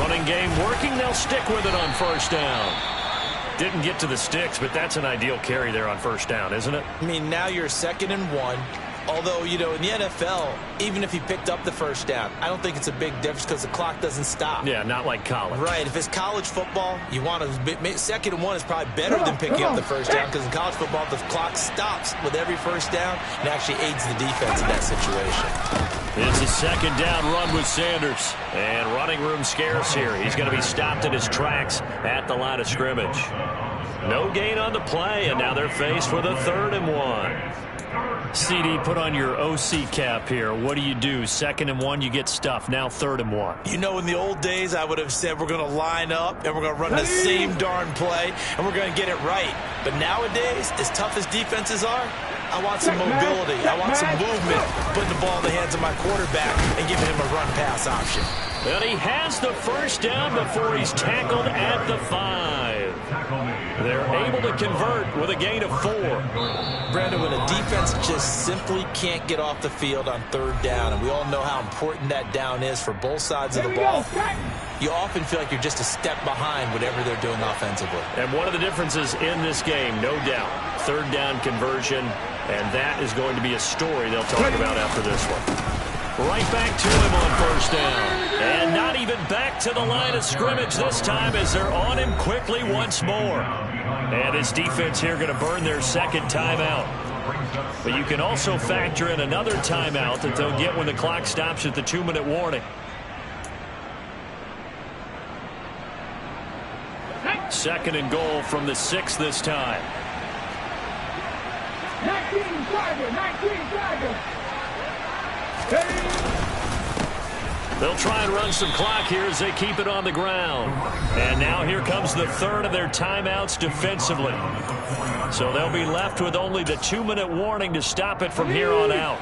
Running game working. They'll stick with it on first down. Didn't get to the sticks, but that's an ideal carry there on first down, isn't it? I mean, now you're 2nd and 1. Although, you know, in the NFL, even if he picked up the first down, I don't think it's a big difference because the clock doesn't stop. Yeah, not like college. Right. If it's college football, you want to 2nd and 1 is probably better than picking up the first down because in college football, the clock stops with every first down and actually aids the defense in that situation. It's a 2nd down run with Sanders. And running room scarce here. He's going to be stopped in his tracks at the line of scrimmage. No gain on the play, and now they're faced with a 3rd and 1. CD, put on your OC cap here. What do you do? 2nd and 1, you get stuffed. Now 3rd and 1. You know, in the old days, I would have said we're going to line up and we're going to run the same darn play and we're going to get it right. But nowadays, as tough as defenses are, I want some mobility. I want some movement, putting the ball in the hands of my quarterback and giving him a run-pass option. And he has the first down before he's tackled at the 5. They're able to convert with a gain of 4. Brandon, when a defense just simply can't get off the field on 3rd down, and we all know how important that down is for both sides of the ball, you often feel like you're just a step behind whatever they're doing offensively. And one of the differences in this game, no doubt, 3rd down conversion, and that is going to be a story they'll talk about after this one. Right back to him on first down. And not even back to the line of scrimmage this time as they're on him quickly once more. And his defense here going to burn their 2nd timeout. But you can also factor in another timeout that they'll get when the clock stops at the 2-minute warning. 2nd and goal from the 6 this time. 19 Tiger. They'll try and run some clock here as they keep it on the ground. And now here comes the 3rd of their timeouts defensively. So they'll be left with only the 2-minute warning to stop it from here on out.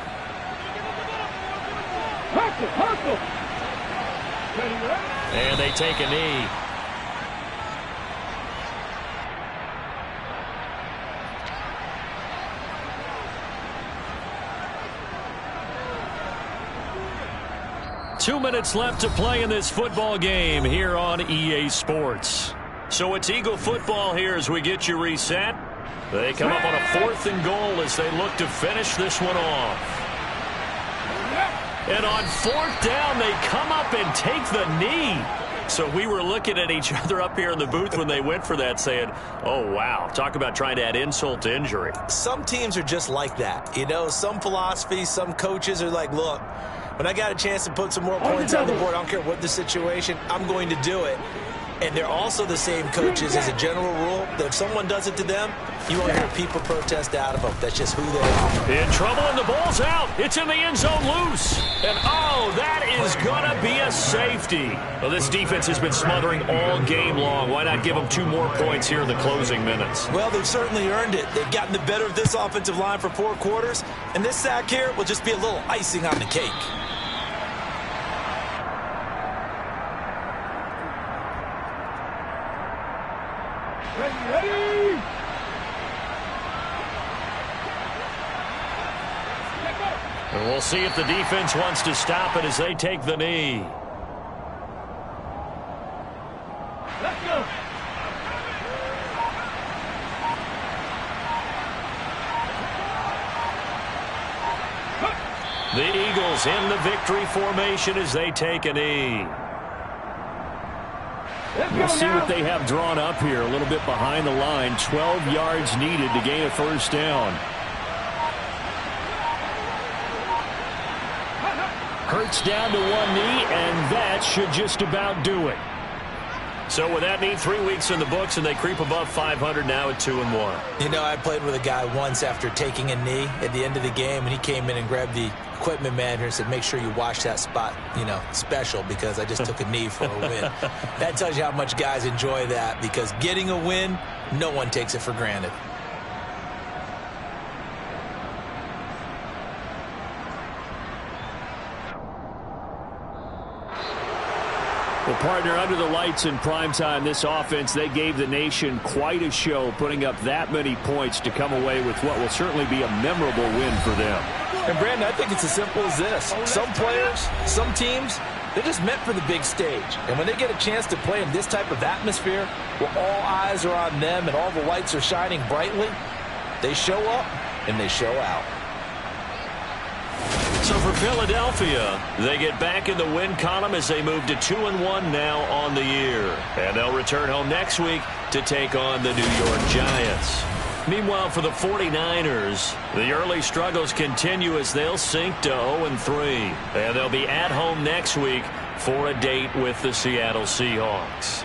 And they take a knee. Two minutes left to play in this football game here on EA Sports. So it's Eagle football here as we get you reset. They come up on a 4th and goal as they look to finish this one off. And on 4th down, they come up and take the knee. So we were looking at each other up here in the booth when they went for that saying, oh, wow, talk about trying to add insult to injury. Some teams are just like that. You know, some philosophies, some coaches are like, look, when I got a chance to put some more points on the board, I don't care what the situation, I'm going to do it. And they're also the same coaches as a general rule that if someone does it to them, you won't hear people protest out of them. That's just who they are. In trouble, and the ball's out. It's in the end zone loose. And, oh, that is going to be a safety. Well, this defense has been smothering all game long. Why not give them 2 more points here in the closing minutes? Well, they've certainly earned it. They've gotten the better of this offensive line for 4 quarters. And this sack here will just be a little icing on the cake. And we'll see if the defense wants to stop it as they take the knee. Let's go. The Eagles in the victory formation as they take a knee. We'll see what they have drawn up here. A little bit behind the line. 12 yards needed to gain a first down. Hurts down to one knee, and that should just about do it. So with that knee, 3 weeks in the books, and they creep above 500 now at 2-1. You know, I played with a guy once after taking a knee at the end of the game, and he came in and grabbed the equipment manager and said, make sure you wash that spot, you know, special, because I just took a knee for a win. That tells you how much guys enjoy that, because getting a win, no one takes it for granted. Well, partner, under the lights in primetime, this offense, they gave the nation quite a show, putting up that many points to come away with what will certainly be a memorable win for them. And, Brandon, I think it's as simple as this. Some players, some teams, they're just meant for the big stage. And when they get a chance to play in this type of atmosphere, where all eyes are on them and all the lights are shining brightly, they show up and they show out. So for Philadelphia, they get back in the win column as they move to 2-1 now on the year. And they'll return home next week to take on the New York Giants. Meanwhile, for the 49ers, the early struggles continue as they'll sink to 0-3. And they'll be at home next week for a date with the Seattle Seahawks.